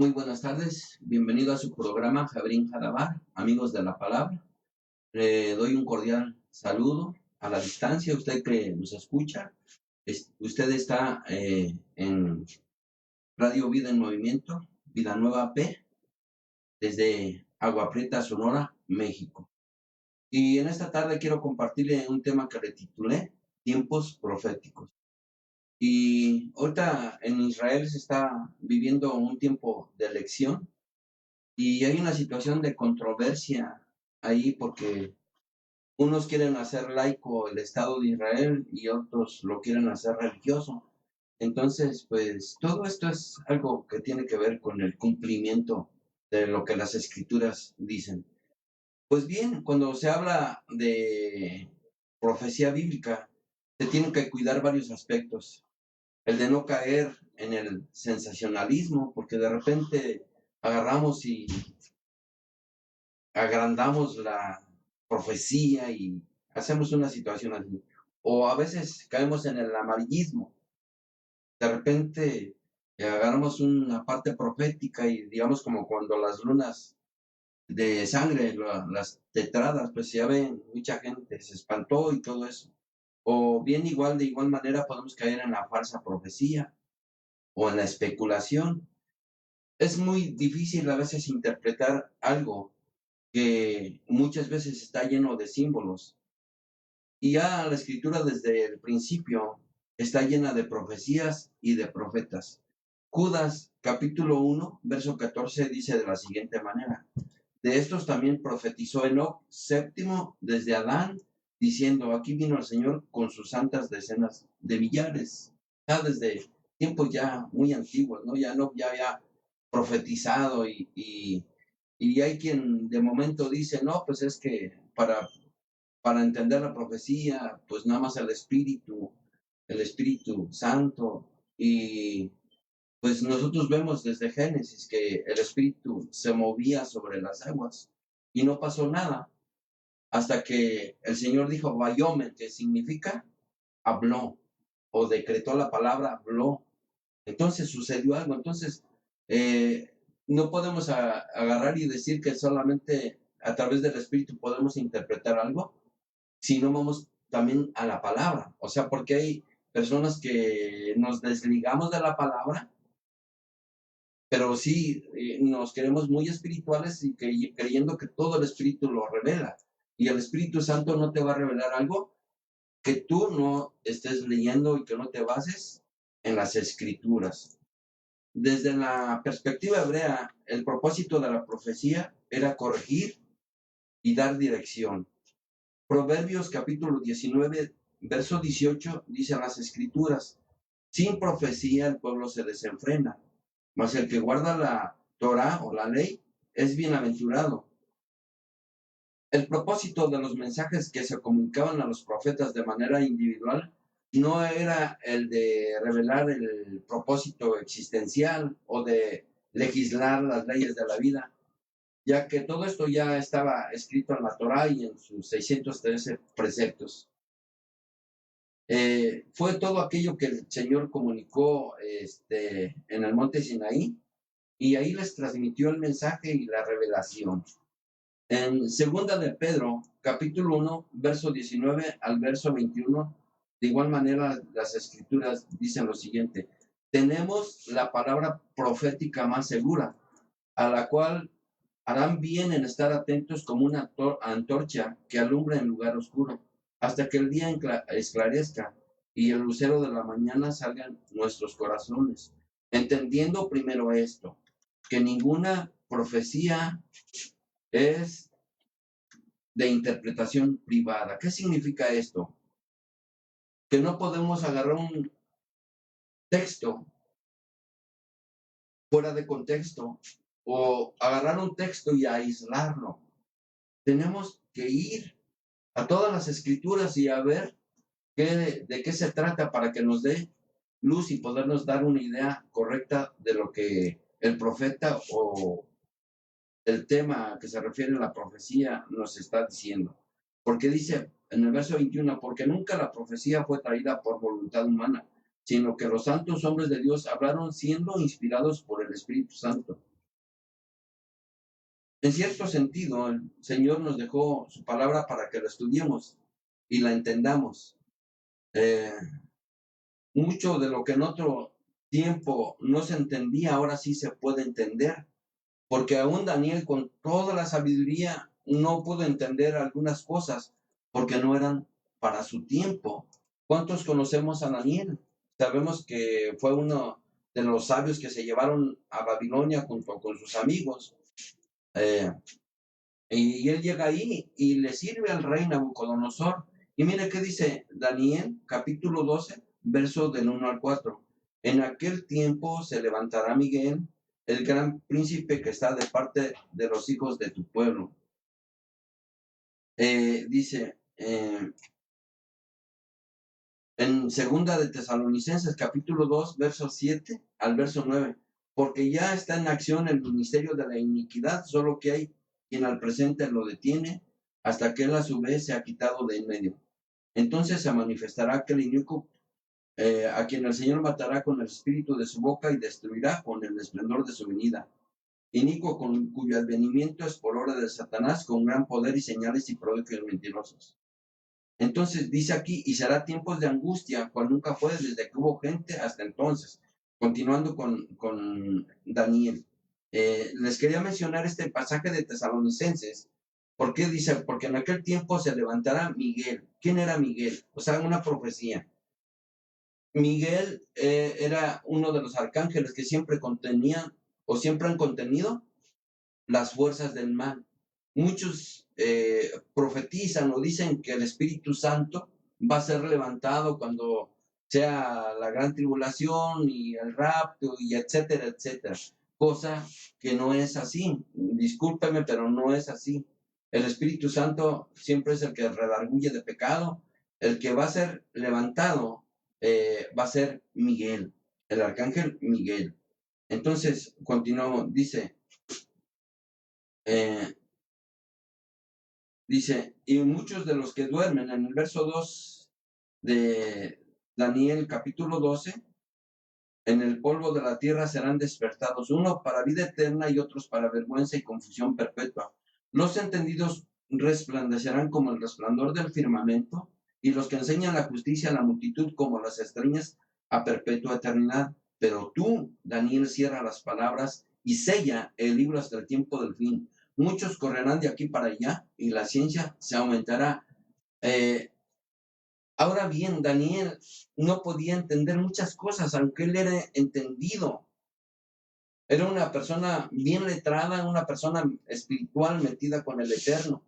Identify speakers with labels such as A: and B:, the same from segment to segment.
A: Muy buenas tardes, bienvenido a su programa Jabrín Jarabar, amigos de la palabra. Le doy un cordial saludo a la distancia, usted que nos escucha. Usted está en Radio Vida en Movimiento, Vida Nueva P, desde Agua Prieta, Sonora, México. Y en esta tarde quiero compartirle un tema que le titulé Tiempos Proféticos. Y ahorita en Israel se está viviendo un tiempo de elección. Y hay una situación de controversia ahí porque unos quieren hacer laico el Estado de Israel y otros lo quieren hacer religioso. Entonces, pues todo esto es algo que tiene que ver con el cumplimiento de lo que las escrituras dicen. Pues bien, cuando se habla de profecía bíblica, se tienen que cuidar varios aspectos. El de no caer en el sensacionalismo, porque de repente agarramos y agrandamos la profecía y hacemos una situación así. O a veces caemos en el amarillismo. De repente agarramos una parte profética y digamos como cuando las lunas de sangre, las tetradas, pues ya ven, mucha gente se espantó y todo eso. O bien igual, de igual manera podemos caer en la falsa profecía o en la especulación. Es muy difícil a veces interpretar algo que muchas veces está lleno de símbolos. Y ya la escritura desde el principio está llena de profecías y de profetas. Judas capítulo 1, verso 14 dice de la siguiente manera: de estos también profetizó Enoc séptimo desde Adán, diciendo, aquí vino el Señor con sus santas decenas de millares. Ya desde tiempos ya muy antiguos, ¿no? Ya Enoc ya había profetizado y hay quien de momento dice, no, pues es que para entender la profecía, pues nada más el Espíritu Santo. Y pues nosotros vemos desde Génesis que el Espíritu se movía sobre las aguas y no pasó nada hasta que el Señor dijo Vayomen, que significa habló o decretó la palabra, habló. Entonces sucedió algo. Entonces, eh, no podemos agarrar y decir que solamente a través del Espíritu podemos interpretar algo, si no vamos también a la palabra. O sea, porque hay personas que nos desligamos de la palabra, pero sí nos queremos muy espirituales y creyendo que todo el Espíritu lo revela. Y el Espíritu Santo no te va a revelar algo que tú no estés leyendo y que no te bases en las escrituras. Desde la perspectiva hebrea, el propósito de la profecía era corregir y dar dirección. Proverbios capítulo 19, verso 18, dice las escrituras, sin profecía el pueblo se desenfrena, mas el que guarda la Torá o la ley es bienaventurado. El propósito de los mensajes que se comunicaban a los profetas de manera individual no era el de revelar el propósito existencial o de legislar las leyes de la vida, ya que todo esto ya estaba escrito en la Torá y en sus 613 preceptos. Fue todo aquello que el Señor comunicó en el monte Sinaí y ahí les transmitió el mensaje y la revelación. En segunda de Pedro, capítulo 1, verso 19 al verso 21, de igual manera las escrituras dicen lo siguiente: tenemos la palabra profética más segura, a la cual harán bien en estar atentos como una antorcha que alumbra en lugar oscuro, hasta que el día esclarezca y el lucero de la mañana salga en nuestros corazones. Entendiendo primero esto, que ninguna profecía es de interpretación privada. ¿Qué significa esto? Que no podemos agarrar un texto fuera de contexto o agarrar un texto y aislarlo. Tenemos que ir a todas las escrituras y a ver de qué se trata para que nos dé luz y podernos dar una idea correcta de lo que el profeta o el tema que se refiere a la profecía nos está diciendo. Porque dice en el verso 21, porque nunca la profecía fue traída por voluntad humana, sino que los santos hombres de Dios hablaron siendo inspirados por el Espíritu Santo. En cierto sentido, el Señor nos dejó su palabra para que la estudiemos y la entendamos. Eh, Mucho de lo que en otro tiempo no se entendía, ahora sí se puede entender, porque aún Daniel con toda la sabiduría no pudo entender algunas cosas porque no eran para su tiempo. ¿Cuántos conocemos a Daniel? Sabemos que fue uno de los sabios que se llevaron a Babilonia junto con sus amigos. Eh, y él llega ahí y le sirve al rey Nabucodonosor. Y mire qué dice Daniel, capítulo 12, versos del 1 al 4. En aquel tiempo se levantará Miguel, el gran príncipe que está de parte de los hijos de tu pueblo. Dice en segunda de Tesalonicenses, capítulo 2, verso 7 al verso 9. Porque ya está en acción el ministerio de la iniquidad, solo que hay quien al presente lo detiene hasta que él a su vez se ha quitado de en medio. Entonces se manifestará aquel inicuo a quien el Señor matará con el espíritu de su boca y destruirá con el esplendor de su venida. Inicuo cuyo advenimiento es por obra de Satanás con gran poder y señales y prodigios mentirosos. Entonces dice aquí, y será tiempos de angustia, cual nunca fue desde que hubo gente hasta entonces. Continuando con Daniel. Les quería mencionar este pasaje de Tesalonicenses. ¿Por qué dice? Porque en aquel tiempo se levantará Miguel. ¿Quién era Miguel? O sea, una profecía. Miguel era uno de los arcángeles que siempre contenían o siempre han contenido las fuerzas del mal. Muchos profetizan o dicen que el Espíritu Santo va a ser levantado cuando sea la gran tribulación y el rapto y etcétera, etcétera. Cosa que no es así. Discúlpeme, pero no es así. El Espíritu Santo siempre es el que redarguye de pecado. El que va a ser levantado va a ser Miguel, el arcángel Miguel. Entonces, continuamos, dice, y muchos de los que duermen, en el verso 2 de Daniel capítulo 12, en el polvo de la tierra serán despertados, uno para vida eterna y otros para vergüenza y confusión perpetua. Los entendidos resplandecerán como el resplandor del firmamento, y los que enseñan la justicia a la multitud como las estrellas a perpetua eternidad. Pero tú, Daniel, cierra las palabras y sella el libro hasta el tiempo del fin. Muchos correrán de aquí para allá y la ciencia se aumentará. Ahora bien, Daniel no podía entender muchas cosas, aunque él era entendido. Era una persona bien letrada, una persona espiritual metida con el Eterno.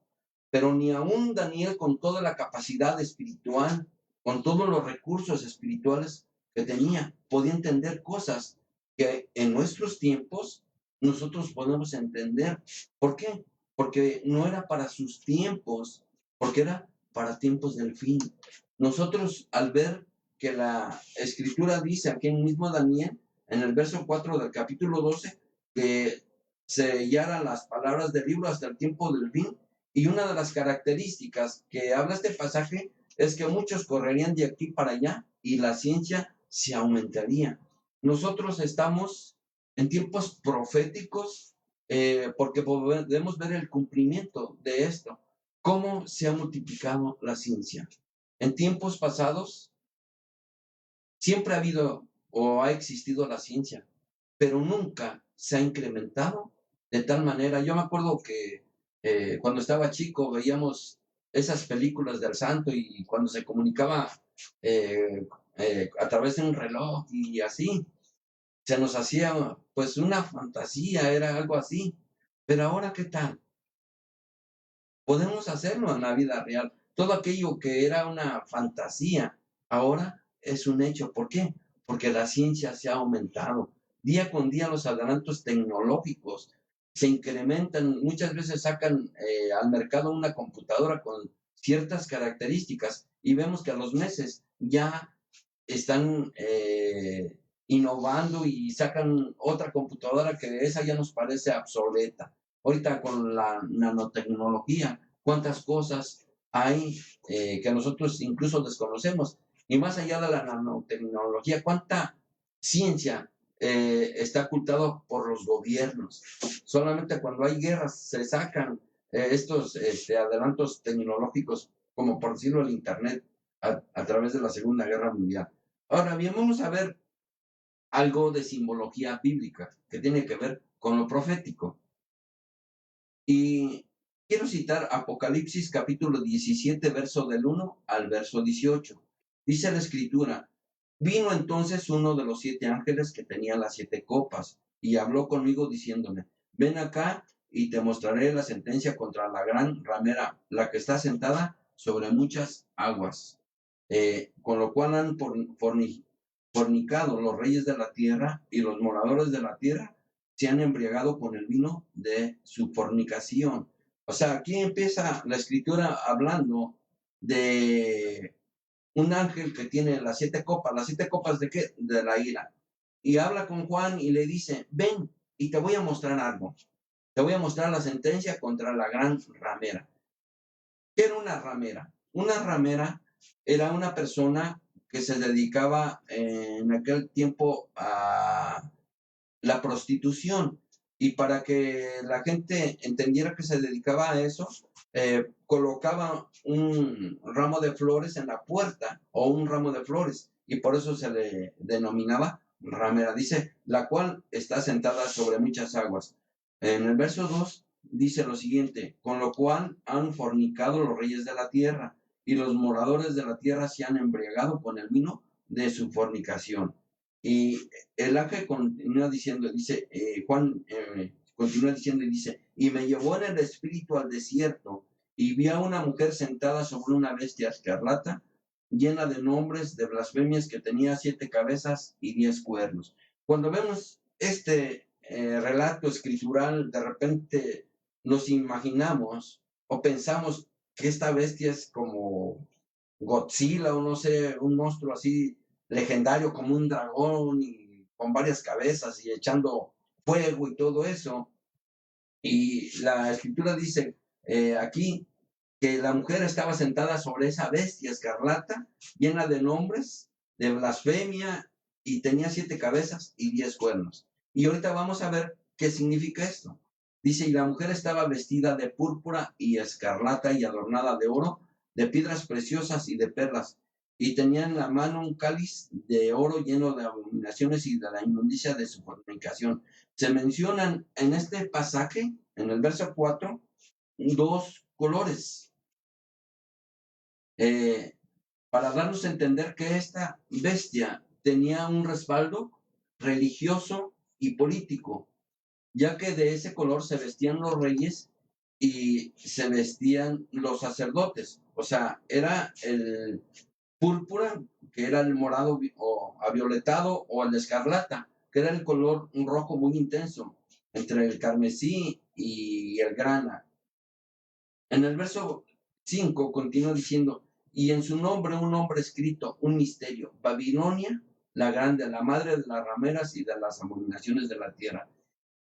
A: Pero ni aún Daniel, con toda la capacidad espiritual, con todos los recursos espirituales que tenía, podía entender cosas que en nuestros tiempos nosotros podemos entender. ¿Por qué? Porque no era para sus tiempos, porque era para tiempos del fin. Nosotros, al ver que la escritura dice aquí en mismo Daniel, en el verso 4 del capítulo 12, que sellara las palabras del libro hasta el tiempo del fin, y una de las características que habla este pasaje es que muchos correrían de aquí para allá y la ciencia se aumentaría. Nosotros estamos en tiempos proféticos porque podemos ver el cumplimiento de esto. ¿Cómo se ha multiplicado la ciencia? En tiempos pasados siempre ha habido o ha existido la ciencia, pero nunca se ha incrementado de tal manera. Yo me acuerdo que cuando estaba chico veíamos esas películas del santo y cuando se comunicaba a través de un reloj y así, se nos hacía pues una fantasía, era algo así. Pero ahora, ¿qué tal? Podemos hacerlo en la vida real. Todo aquello que era una fantasía, ahora es un hecho. ¿Por qué? Porque la ciencia se ha aumentado. Día con día los adelantos tecnológicos se incrementan. Muchas veces sacan al mercado una computadora con ciertas características y vemos que a los meses ya están innovando y sacan otra computadora que esa ya nos parece obsoleta. Ahorita con la nanotecnología, cuántas cosas hay que nosotros incluso desconocemos. Y más allá de la nanotecnología, cuánta ciencia está ocultado por los gobiernos. Solamente cuando hay guerras se sacan estos adelantos tecnológicos, como por decirlo el Internet, a través de la Segunda Guerra Mundial. Ahora bien, vamos a ver algo de simbología bíblica que tiene que ver con lo profético. Y quiero citar Apocalipsis capítulo 17, verso del 1 al verso 18. Dice la escritura: vino entonces uno de los 7 ángeles que tenía las 7 copas y habló conmigo diciéndome: ven acá y te mostraré la sentencia contra la gran ramera, la que está sentada sobre muchas aguas, con lo cual han fornicado los reyes de la tierra, y los moradores de la tierra se han embriagado con el vino de su fornicación. O sea, aquí empieza la escritura hablando de un ángel que tiene las 7 copas. ¿Las 7 copas de qué? De la ira. Y habla con Juan y le dice: ven y te voy a mostrar algo. Te voy a mostrar la sentencia contra la gran ramera. ¿Qué era una ramera? Una ramera era una persona que se dedicaba en aquel tiempo a la prostitución. Y para que la gente entendiera que se dedicaba a eso, colocaba un ramo de flores en la puerta, o un ramo de flores, y por eso se le denominaba ramera. Dice: la cual está sentada sobre muchas aguas. En el verso 2 dice lo siguiente: con lo cual han fornicado los reyes de la tierra, y los moradores de la tierra se han embriagado con el vino de su fornicación. Y el ángel continúa diciendo, dice, Juan continúa diciendo y dice: y me llevó en el espíritu al desierto, y vi a una mujer sentada sobre una bestia escarlata, llena de nombres, de blasfemias, que tenía 7 cabezas y 10 cuernos. Cuando vemos este relato escritural, de repente nos imaginamos o pensamos que esta bestia es como Godzilla, o no sé, un monstruo así legendario, como un dragón y con varias cabezas y echando fuego y todo eso. Y la escritura dice aquí que la mujer estaba sentada sobre esa bestia escarlata, llena de nombres, de blasfemia, y tenía 7 cabezas y 10 cuernos. Y ahorita vamos a ver qué significa esto. Dice: y la mujer estaba vestida de púrpura y escarlata y adornada de oro, de piedras preciosas y de perlas, y tenía en la mano un cáliz de oro lleno de abominaciones y de la inmundicia de su fornicación. Se mencionan en este pasaje, en el verso 4, 2 colores, para darnos a entender que esta bestia tenía un respaldo religioso y político, ya que de ese color se vestían los reyes y se vestían los sacerdotes. O sea, era el púrpura, que era el morado o avioletado, o el escarlata, que era el color un rojo muy intenso, entre el carmesí y el grana. En el verso 5 continúa diciendo: y en su nombre un nombre escrito, un misterio, Babilonia la grande, la madre de las rameras y de las abominaciones de la tierra.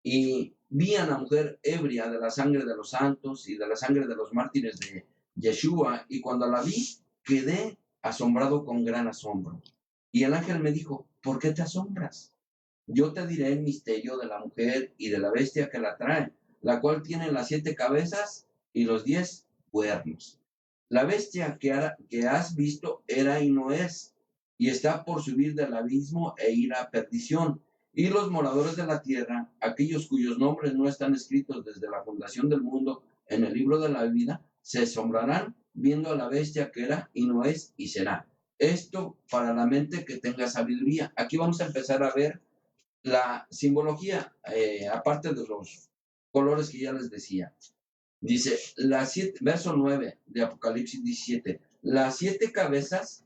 A: Y vi a la mujer ebria de la sangre de los santos y de la sangre de los mártires de Yeshua, y cuando la vi quedé asombrado con gran asombro. Y el ángel me dijo: ¿por qué te asombras? Yo te diré el misterio de la mujer y de la bestia que la trae, la cual tiene las 7 cabezas y los 10 cuernos. La bestia que has visto era y no es, y está por subir del abismo e ir a perdición. Y los moradores de la tierra, aquellos cuyos nombres no están escritos desde la fundación del mundo en el libro de la vida, se asombrarán viendo a la bestia que era y no es y será. Esto para la mente que tenga sabiduría. Aquí vamos a empezar a ver la simbología, aparte de los colores que ya les decía. Dice, verso 9 de Apocalipsis 17, las 7 cabezas,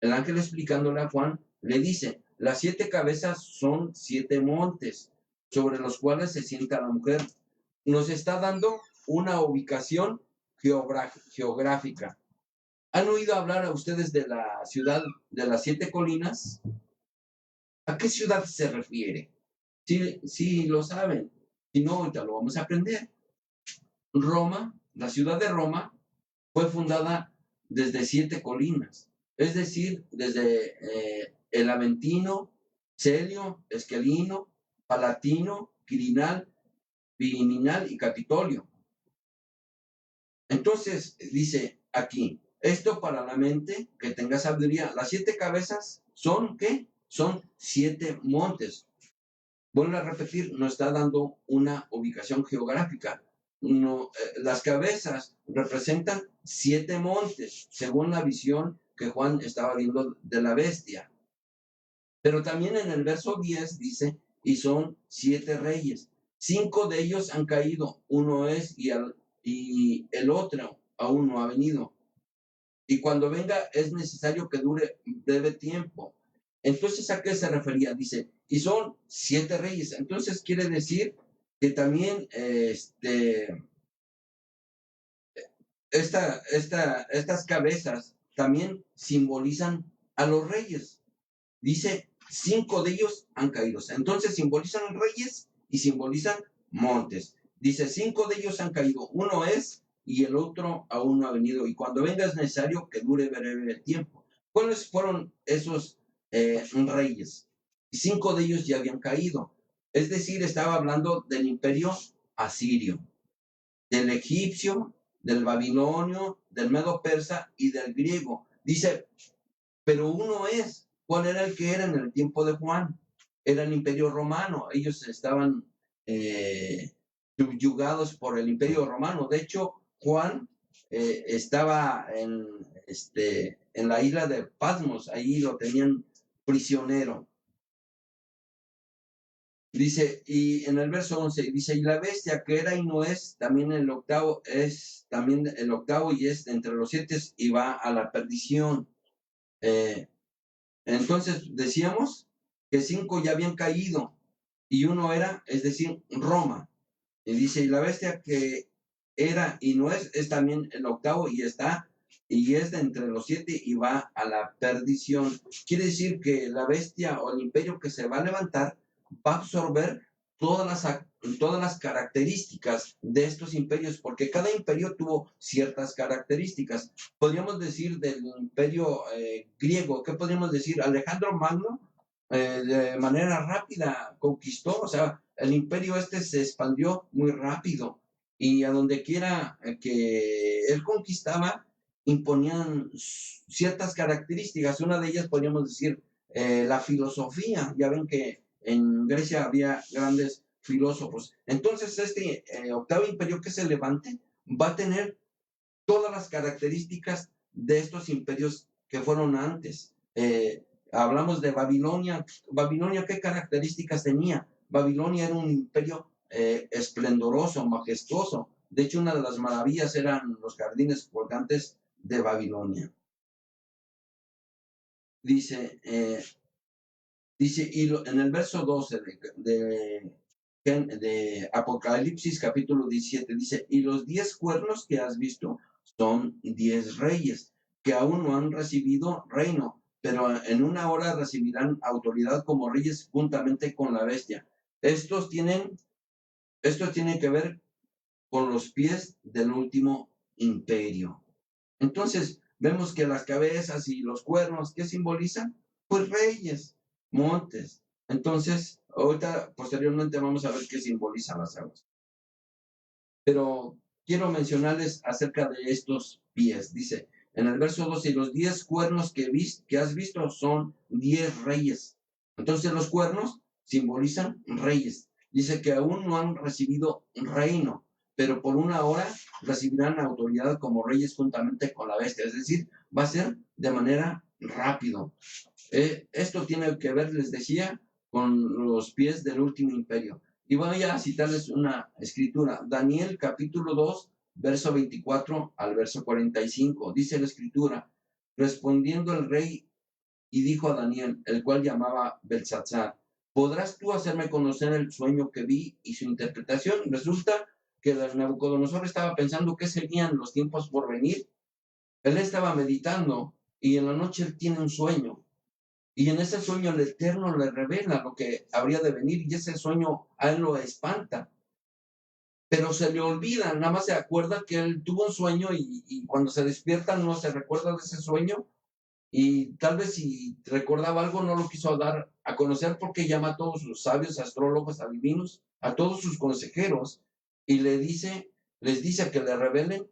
A: el ángel explicándole a Juan, le dice: las 7 cabezas son 7 montes sobre los cuales se sienta la mujer. Nos está dando una ubicación geográfica. ¿Han oído hablar a ustedes de la ciudad de las 7 colinas? ¿A qué ciudad se refiere? Sí lo saben. Si no, ahorita lo vamos a aprender. Roma, la ciudad de Roma, fue fundada desde 7 colinas, es decir, desde el Aventino, Celio, Esquelino, Palatino, Quirinal, Viminal y Capitolio. Entonces, dice aquí, esto para la mente que tenga sabiduría. Las 7 cabezas son, ¿qué? Son 7 montes. Vuelvo a repetir, nos está dando una ubicación geográfica. No, las cabezas representan 7 montes, según la visión que Juan estaba viendo de la bestia. Pero también en el verso 10 dice, y son 7 reyes. 5 de ellos han caído, uno es y el otro aún no ha venido. Y cuando venga es necesario que dure breve tiempo. Entonces, ¿a qué se refería? Dice, y son 7 reyes. Entonces quiere decir que también estas cabezas también simbolizan a los reyes. Dice, 5 de ellos han caído. Entonces simbolizan reyes y simbolizan montes. Dice, 5 de ellos han caído. Uno es y el otro aún no ha venido. Y cuando venga es necesario que dure breve tiempo. ¿Cuáles fueron esos reyes? 5 de ellos ya habían caído. Es decir, estaba hablando del imperio asirio, del egipcio, del babilonio, del medo persa y del griego. Dice, pero uno es. ¿Cuál era el que era en el tiempo de Juan? Era el imperio romano. Ellos estaban subyugados por el imperio romano. De hecho, Juan estaba en la isla de Patmos. Ahí lo tenían prisionero. Dice, y en el verso 11, dice, y la bestia que era y no es, también el octavo y es entre los 7 y va a la perdición. Entonces decíamos que 5 ya habían caído y uno era, es decir, Roma. Y dice, y la bestia que era y no es también el octavo y es de entre los 7 y va a la perdición. Quiere decir que la bestia o el imperio que se va a levantar va a absorber todas las características de estos imperios, porque cada imperio tuvo ciertas características. Podríamos decir del imperio griego, ¿qué podríamos decir? Alejandro Magno de manera rápida conquistó, o sea, el imperio se expandió muy rápido y a donde quiera que él conquistaba, imponían ciertas características. Una de ellas podríamos decir la filosofía. Ya ven que en Grecia había grandes filósofos. Entonces, este octavo imperio que se levante va a tener todas las características de estos imperios que fueron antes. Hablamos de Babilonia. Babilonia, ¿qué características tenía? Babilonia era un imperio esplendoroso, majestuoso. De hecho, una de las maravillas eran los jardines colgantes de Babilonia. Dice, y en el verso 12 de Apocalipsis capítulo 17, dice, y los 10 cuernos que has visto son 10 reyes que aún no han recibido reino, pero en una hora recibirán autoridad como reyes juntamente con la bestia. Estos tienen que ver con los pies del último imperio. Entonces, vemos que las cabezas y los cuernos, ¿qué simbolizan? Pues reyes, montes. Entonces, ahorita, posteriormente, vamos a ver qué simbolizan las aguas. Pero quiero mencionarles acerca de estos pies. Dice, en el verso 12, los 10 cuernos que has visto son 10 reyes. Entonces, los cuernos simbolizan reyes. Dice que aún no han recibido reino, pero por una hora recibirán autoridad como reyes juntamente con la bestia. Es decir, va a ser de manera rápido. Esto tiene que ver, les decía, con los pies del último imperio. Y voy a citarles una escritura. Daniel capítulo 2, verso 24 al verso 45. Dice la escritura, respondiendo el rey y dijo a Daniel, el cual llamaba Belsatzar, ¿podrás tú hacerme conocer el sueño que vi y su interpretación? Resulta que Nabucodonosor estaba pensando qué serían los tiempos por venir. Él estaba meditando y en la noche él tiene un sueño. Y en ese sueño el Eterno le revela lo que habría de venir y ese sueño a él lo espanta. Pero se le olvida, nada más se acuerda que él tuvo un sueño y cuando se despierta no se recuerda de ese sueño Y tal vez si recordaba algo no lo quiso dar a conocer porque llama a todos sus sabios, astrólogos, adivinos, a todos sus consejeros y les dice que le revelen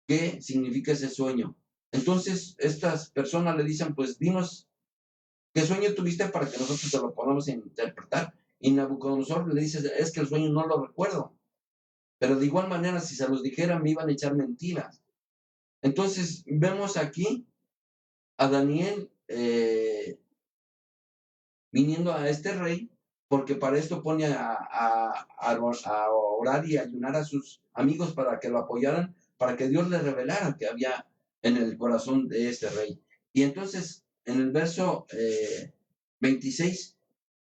A: qué significa ese sueño. Entonces estas personas le dicen, pues dinos qué sueño tuviste para que nosotros te lo podamos interpretar. Y Nabucodonosor le dice, es que el sueño no lo recuerdo. Pero de igual manera, si se los dijera, me iban a echar mentiras. Entonces vemos aquí a Daniel viniendo a este rey, porque para esto pone a orar y ayunar a sus amigos para que lo apoyaran, para que Dios le revelara que había en el corazón de este rey. Y entonces, en el verso 26,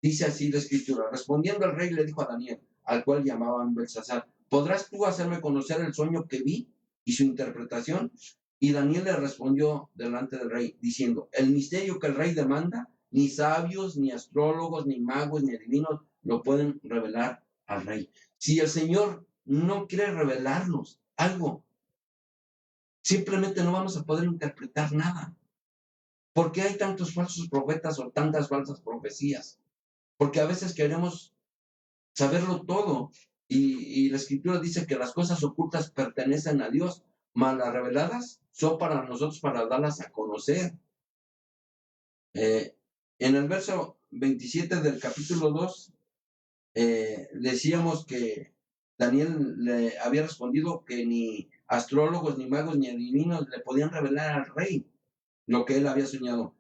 A: dice así la escritura, respondiendo el rey le dijo a Daniel, al cual llamaban Belsasar, ¿podrás tú hacerme conocer el sueño que vi y su interpretación? Y Daniel le respondió delante del rey, diciendo, el misterio que el rey demanda, ni sabios, ni astrólogos, ni magos, ni adivinos lo pueden revelar al rey. Si el Señor no quiere revelarnos algo, simplemente no vamos a poder interpretar nada. ¿Por qué hay tantos falsos profetas o tantas falsas profecías? Porque a veces queremos saberlo todo y la escritura dice que las cosas ocultas pertenecen a Dios, mas las reveladas son para nosotros para darlas a conocer. En el verso 27 del capítulo 2, decíamos que Daniel le había respondido que ni astrólogos, ni magos, ni adivinos le podían revelar al rey lo que él había soñado.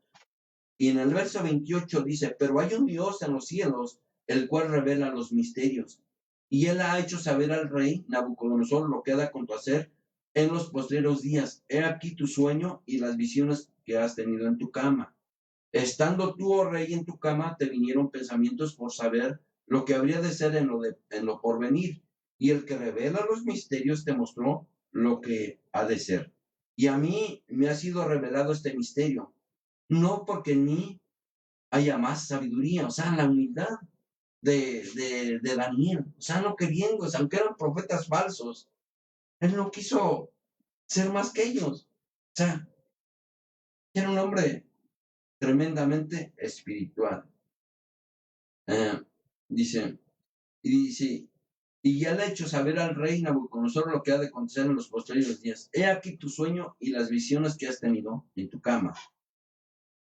A: Y en el verso 28 dice, pero hay un Dios en los cielos, el cual revela los misterios. Y él ha hecho saber al rey Nabucodonosor lo que ha de acontecer en los postreros días. He aquí tu sueño y las visiones que has tenido en tu cama. Estando tú, oh rey, en tu cama, te vinieron pensamientos por saber lo que habría de ser en lo porvenir. Y el que revela los misterios te mostró lo que ha de ser. Y a mí me ha sido revelado este misterio, no porque en mí haya más sabiduría, o sea, la humildad de Daniel, o sea, no queriendo, o sea, aunque eran profetas falsos, él no quiso ser más que ellos, o sea, era un hombre tremendamente espiritual. Eh, dice, dice, y ya le ha hecho saber al rey Nabucodonosor lo que ha de acontecer en los posteriores días. He aquí tu sueño y las visiones que has tenido en tu cama.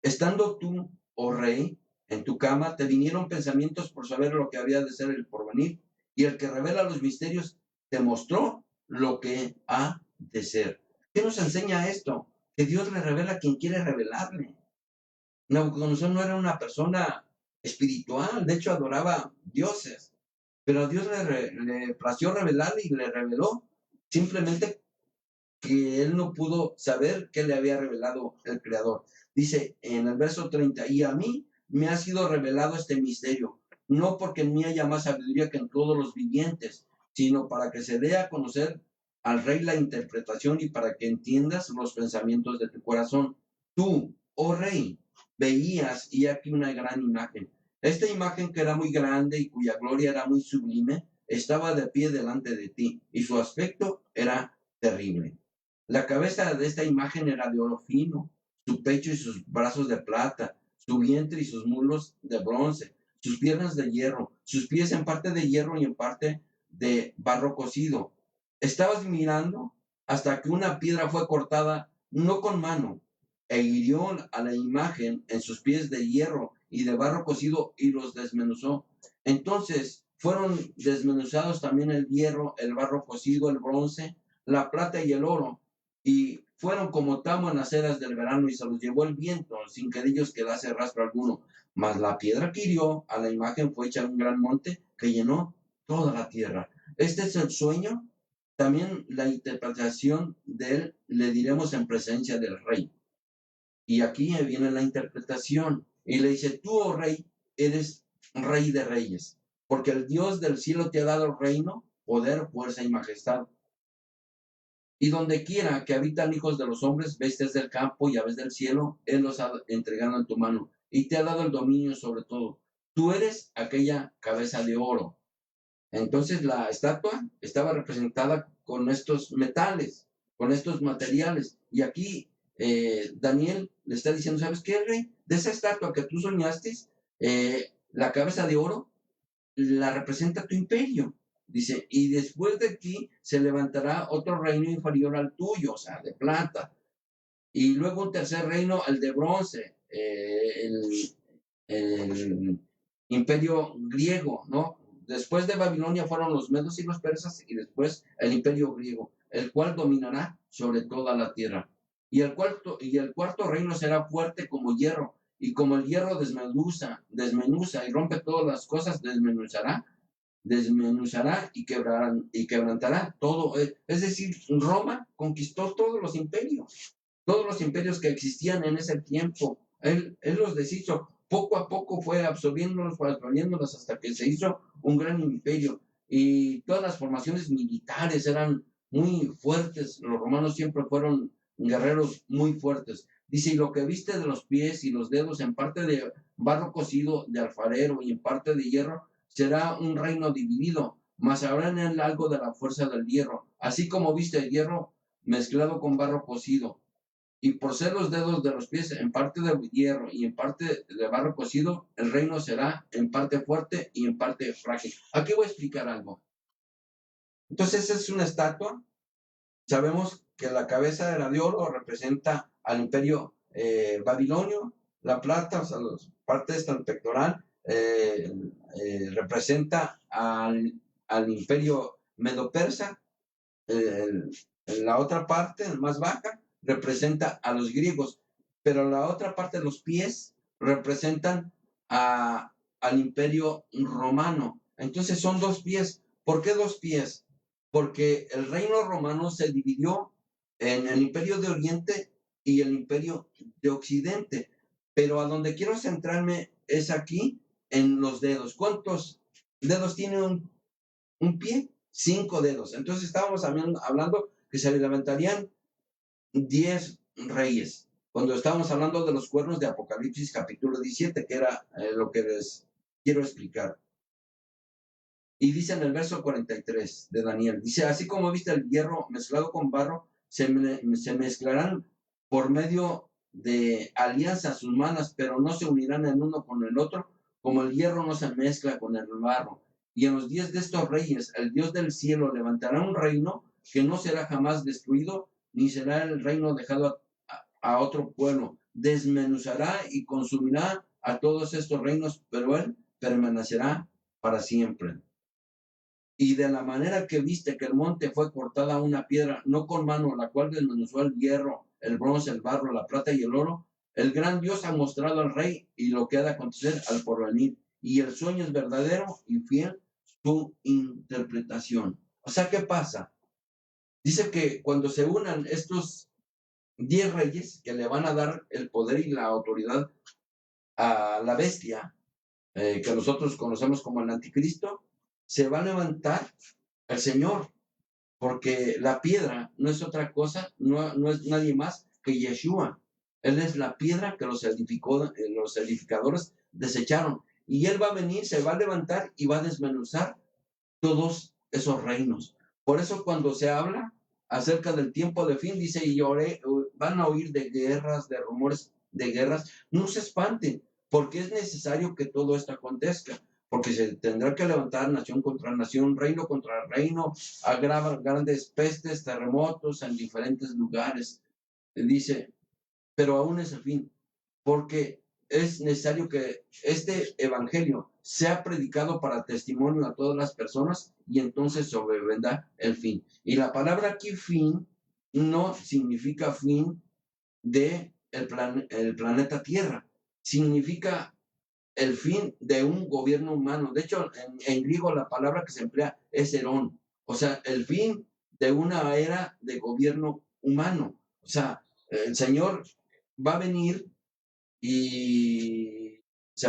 A: Estando tú, oh rey, en tu cama, te vinieron pensamientos por saber lo que había de ser el porvenir, y el que revela los misterios te mostró lo que ha de ser. ¿Qué nos enseña esto? Que Dios le revela a quien quiere revelarle. Nabucodonosor no era una persona espiritual, de hecho adoraba dioses, pero a Dios le plació revelarle y le reveló simplemente que él no pudo saber qué le había revelado el Creador. Dice en el verso 30, y a mí me ha sido revelado este misterio, no porque en mí haya más sabiduría que en todos los vivientes, sino para que se dé a conocer al rey la interpretación y para que entiendas los pensamientos de tu corazón. Tú, oh rey, veías y aquí una gran imagen. Esta imagen que era muy grande y cuya gloria era muy sublime, estaba de pie delante de ti y su aspecto era terrible. La cabeza de esta imagen era de oro fino, su pecho y sus brazos de plata, su vientre y sus muslos de bronce, sus piernas de hierro, sus pies en parte de hierro y en parte de barro cocido. Estabas mirando hasta que una piedra fue cortada, no con mano, e hirió a la imagen en sus pies de hierro y de barro cocido y los desmenuzó. Entonces fueron desmenuzados también el hierro, el barro cocido, el bronce, la plata y el oro, y fueron como tamo en las eras del verano y se los llevó el viento sin que de ellos quedase rastro alguno. Mas la piedra que hirió a la imagen fue hecha un gran monte que llenó toda la tierra. Este es el sueño. También la interpretación de él le diremos en presencia del rey. Y aquí viene la interpretación. Y le dice, tú, oh rey, eres rey de reyes, porque el Dios del cielo te ha dado reino, poder, fuerza y majestad. Y donde quiera que habitan hijos de los hombres, bestias del campo y aves del cielo, Él los ha entregado en tu mano y te ha dado el dominio sobre todo. Tú eres aquella cabeza de oro. Entonces la estatua estaba representada con estos metales, con estos materiales. Y aquí Daniel le está diciendo, ¿sabes qué, rey? De esa estatua que tú soñaste, la cabeza de oro la representa tu imperio. Dice, y después de ti se levantará otro reino inferior al tuyo, o sea, de plata. Y luego un tercer reino, el de bronce, el imperio griego, ¿no? Después de Babilonia fueron los medos y los persas y después el imperio griego, el cual dominará sobre toda la tierra. Y el cuarto reino será fuerte como hierro, y como el hierro desmenuza y rompe todas las cosas, desmenuzará y quebrantará todo. Es decir, Roma conquistó todos los imperios que existían en ese tiempo. Él los deshizo. Poco a poco fue absorbiéndolos hasta que se hizo un gran imperio. Y todas las formaciones militares eran muy fuertes. Los romanos siempre fueron guerreros muy fuertes. Dice, y lo que viste de los pies y los dedos en parte de barro cocido de alfarero y en parte de hierro, será un reino dividido, mas habrá en él algo de la fuerza del hierro, así como viste el hierro mezclado con barro cocido. Y por ser los dedos de los pies en parte de hierro y en parte de barro cocido, el reino será en parte fuerte y en parte frágil. Aquí voy a explicar algo. Entonces, es una estatua. Sabemos que la cabeza era de oro, representa al imperio babilonio, la plata, o sea, las partes del pectoral, representa al imperio medo-persa, la otra parte, más baja, representa a los griegos, pero la otra parte de los pies representan al imperio romano. Entonces son dos pies. ¿Por qué dos pies? Porque el reino romano se dividió en el imperio de Oriente y el imperio de Occidente. Pero a donde quiero centrarme es aquí, en los dedos. ¿Cuántos dedos tiene un pie? 5 dedos. Entonces estábamos hablando que se levantarían 10 reyes. Cuando estábamos hablando de los cuernos de Apocalipsis capítulo 17, que era lo que les quiero explicar. Y dice en el verso 43 de Daniel, dice, así como viste el hierro mezclado con barro, se mezclarán por medio de alianzas humanas, pero no se unirán el uno con el otro, como el hierro no se mezcla con el barro. Y en los días de estos reyes, el Dios del cielo levantará un reino que no será jamás destruido, ni será el reino dejado a otro pueblo. Desmenuzará y consumirá a todos estos reinos, pero él permanecerá para siempre. Y de la manera que viste que el monte fue cortada una piedra, no con mano, la cual desmenuzó el hierro, el bronce, el barro, la plata y el oro, el gran Dios ha mostrado al rey y lo que ha de acontecer al porvenir. Y el sueño es verdadero y fiel su interpretación. O sea, ¿qué pasa? Dice que cuando se unan estos 10 reyes que le van a dar el poder y la autoridad a la bestia, que nosotros conocemos como el anticristo, se va a levantar el Señor, porque la piedra no es otra cosa, no es nadie más que Yeshua. Él es la piedra que los edificadores desecharon. Y Él va a venir, se va a levantar y va a desmenuzar todos esos reinos. Por eso cuando se habla acerca del tiempo de fin, dice, y van a oír de guerras, de rumores de guerras, no se espanten, porque es necesario que todo esto acontezca, porque se tendrá que levantar nación contra nación, reino contra reino, agravar grandes pestes, terremotos en diferentes lugares. Dice, pero aún es el fin, porque es necesario que este evangelio sea predicado para testimonio a todas las personas y entonces sobrevendrá el fin. Y la palabra aquí fin no significa fin de el planeta Tierra, significa el fin de un gobierno humano. De hecho, en griego la palabra que se emplea es herón, o sea, el fin de una era de gobierno humano. O sea, el Señor va a venir y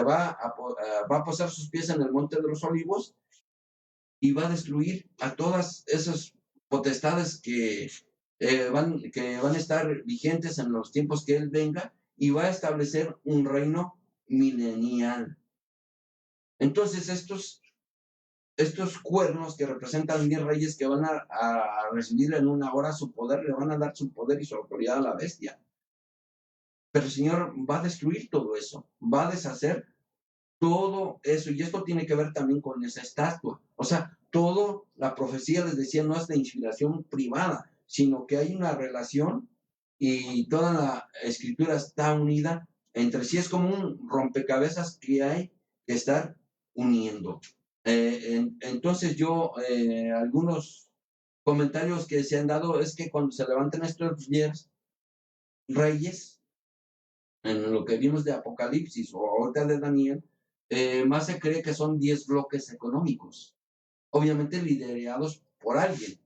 A: va a posar sus pies en el monte de los olivos y va a destruir a todas esas potestades que van a estar vigentes en los tiempos que Él venga y va a establecer un reino milenial. Entonces estos cuernos que representan 10 reyes que van a recibir en una hora su poder, le van a dar su poder y su autoridad a la bestia. Pero el Señor va a destruir todo eso, va a deshacer todo eso. Y esto tiene que ver también con esa estatua. O sea, toda la profecía, les decía, no es de inspiración privada, sino que hay una relación y toda la escritura está unida entre sí. Es como un rompecabezas que hay que estar uniendo. Entonces algunos comentarios que se han dado es que cuando se levantan estos 10 reyes, en lo que vimos de Apocalipsis o ahorita de Daniel, más se cree que son 10 bloques económicos, obviamente liderados por alguien.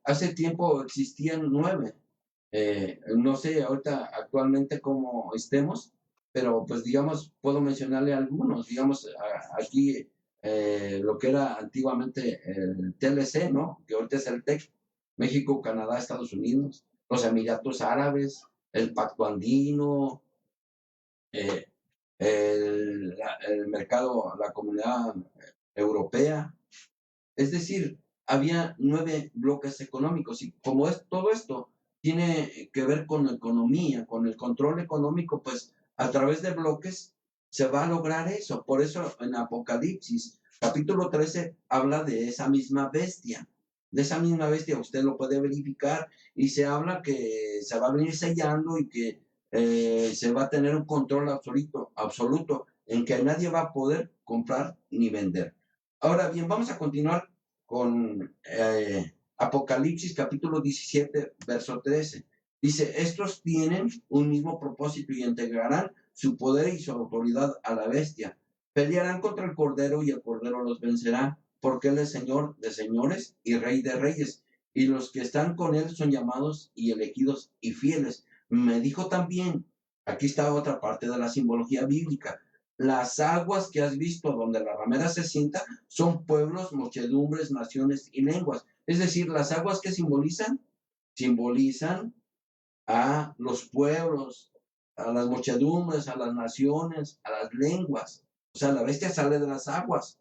A: Hace tiempo existían 9. No sé ahorita actualmente cómo estemos, pero pues digamos, puedo mencionarle algunos. Digamos, aquí lo que era antiguamente el TLC, ¿no? Que ahorita es el TEC, México, Canadá, Estados Unidos, los Emiratos Árabes, el Pacto Andino, eh, el mercado, la comunidad europea. Es decir, había 9 bloques económicos y como es todo esto tiene que ver con economía, con el control económico, pues a través de bloques se va a lograr eso. Por eso en Apocalipsis, capítulo 13, habla de esa misma bestia, usted lo puede verificar y se habla que se va a venir sellando y que se va a tener un control absoluto en que nadie va a poder comprar ni vender. Ahora bien, vamos a continuar con Apocalipsis capítulo 17, verso 13. Dice, estos tienen un mismo propósito y entregarán su poder y su autoridad a la bestia. Pelearán contra el Cordero y el Cordero los vencerá, porque Él es Señor de señores y Rey de reyes. Y los que están con Él son llamados y elegidos y fieles. Me dijo también, aquí está otra parte de la simbología bíblica, las aguas que has visto donde la ramera se sienta son pueblos, muchedumbres, naciones y lenguas. Es decir, las aguas que simbolizan a los pueblos, a las muchedumbres, a las naciones, a las lenguas. O sea, la bestia sale de las aguas,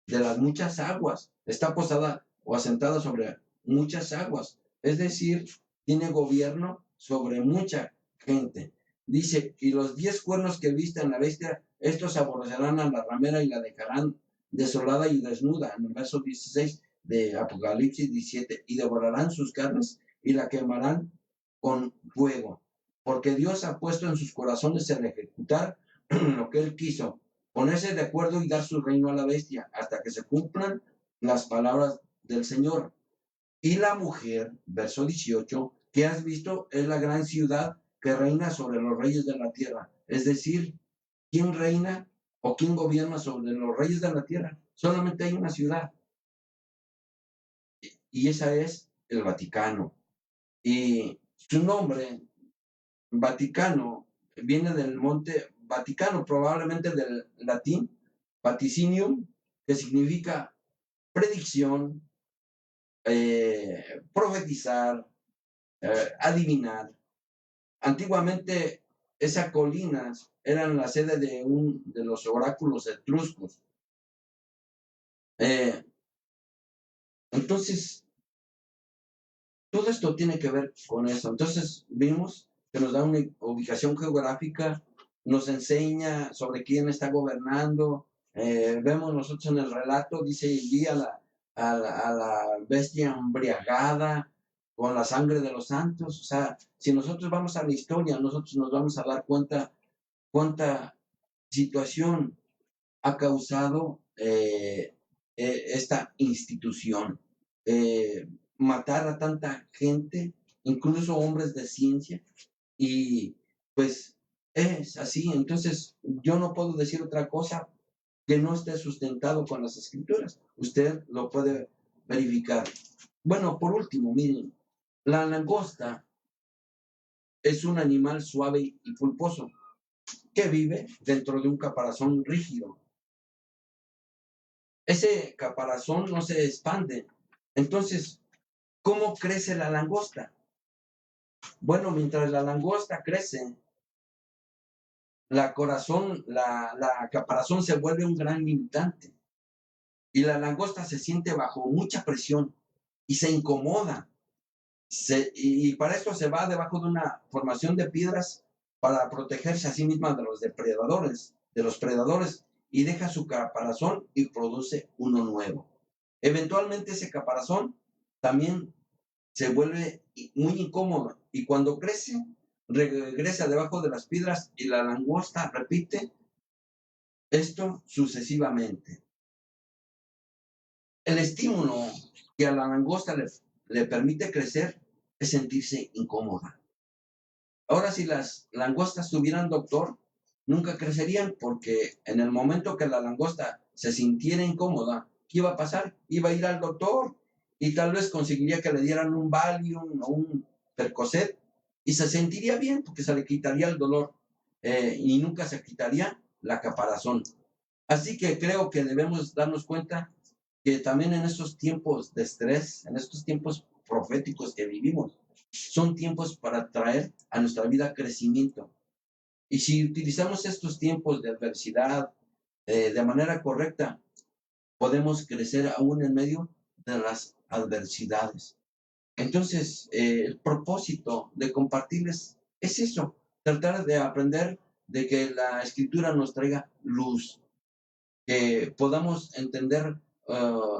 A: de las muchas aguas. Está posada o asentada sobre muchas aguas. Es decir, tiene gobierno sobre mucha gente. Dice, y los 10 cuernos que viste en la bestia, estos aborrecerán a la ramera y la dejarán desolada y desnuda. En el verso 16 de Apocalipsis 17, y devorarán sus carnes y la quemarán con fuego. Porque Dios ha puesto en sus corazones el ejecutar lo que Él quiso, ponerse de acuerdo y dar su reino a la bestia, hasta que se cumplan las palabras del Señor. Y la mujer, verso 18, que has visto es la gran ciudad que reina sobre los reyes de la tierra. Es decir, ¿quién reina o quién gobierna sobre los reyes de la tierra? Solamente hay una ciudad. Y esa es el Vaticano. Y su nombre, Vaticano, viene del monte Vaticano, probablemente del latín vaticinium, que significa predicción, profetizar, adivinar. Antiguamente esas colinas eran la sede de los oráculos etruscos. Entonces, todo esto tiene que ver con eso. Entonces, vimos que nos da una ubicación geográfica, nos enseña sobre quién está gobernando. Vemos nosotros en el relato, dice, vi a la bestia embriagada con la sangre de los santos. O sea, si nosotros vamos a la historia, nosotros nos vamos a dar cuenta cuánta situación ha causado esta institución. Matar a tanta gente, incluso hombres de ciencia, y pues es así. Entonces, yo no puedo decir otra cosa que no esté sustentado con las escrituras. Usted lo puede verificar. Bueno, por último, miren, la langosta es un animal suave y pulposo que vive dentro de un caparazón rígido. Ese caparazón no se expande. Entonces, ¿cómo crece la langosta? Bueno, mientras la langosta crece, la caparazón se vuelve un gran limitante. Y la langosta se siente bajo mucha presión y se incomoda. Y para esto se va debajo de una formación de piedras para protegerse a sí misma de los predadores, y deja su caparazón y produce uno nuevo. Eventualmente ese caparazón también se vuelve muy incómodo, y cuando crece, regresa debajo de las piedras y la langosta repite esto sucesivamente. El estímulo que a la langosta le permite crecer es sentirse incómoda. Ahora, si las langostas tuvieran doctor, nunca crecerían, porque en el momento que la langosta se sintiera incómoda, ¿qué iba a pasar? Iba a ir al doctor y tal vez conseguiría que le dieran un Valium o un Percocet y se sentiría bien porque se le quitaría el dolor, y nunca se quitaría la caparazón. Así que creo que debemos darnos cuenta que también en estos tiempos de estrés, en estos tiempos proféticos que vivimos, son tiempos para traer a nuestra vida crecimiento. Y si utilizamos estos tiempos de adversidad de manera correcta, podemos crecer aún en medio de las adversidades. Entonces, el propósito de compartirles es eso, tratar de aprender de que la escritura nos traiga luz, que podamos entender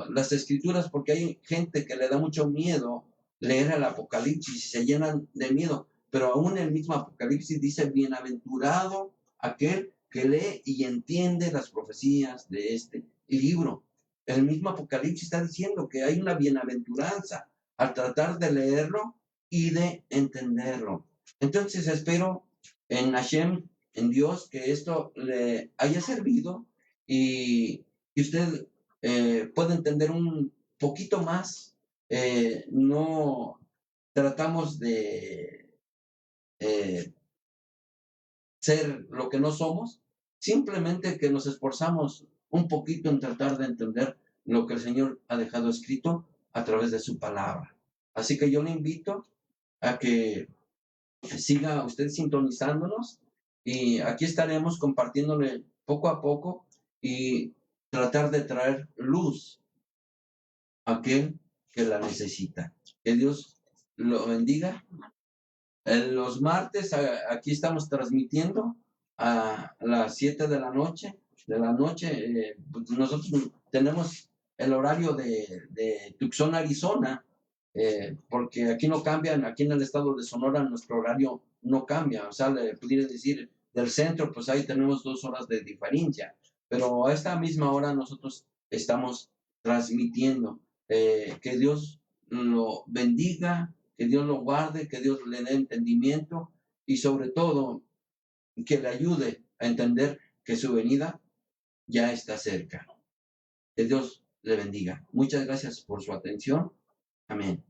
A: las escrituras, porque hay gente que le da mucho miedo leer el Apocalipsis y se llenan de miedo, pero aún el mismo Apocalipsis dice, bienaventurado aquel que lee y entiende las profecías de este libro. El mismo Apocalipsis está diciendo que hay una bienaventuranza al tratar de leerlo y de entenderlo. Entonces espero en Hashem, en Dios, que esto le haya servido y que usted pueda entender un poquito más. No tratamos de ser lo que no somos, simplemente que nos esforzamos un poquito en tratar de entender lo que el Señor ha dejado escrito a través de su palabra. Así que yo le invito a que siga usted sintonizándonos, y aquí estaremos compartiéndole poco a poco y tratar de traer luz a aquel que la necesita. Que Dios lo bendiga. Los martes aquí estamos transmitiendo a las 7 de la noche. Pues nosotros tenemos el horario de Tucson, Arizona, porque aquí no cambian, aquí en el estado de Sonora nuestro horario no cambia. O sea, le pudiera decir del centro, pues ahí tenemos 2 horas de diferencia, pero a esta misma hora nosotros estamos transmitiendo. Que Dios lo bendiga, que Dios lo guarde, que Dios le dé entendimiento y sobre todo que le ayude a entender que su venida ya está cerca. Que Dios le bendiga. Muchas gracias por su atención. Amén.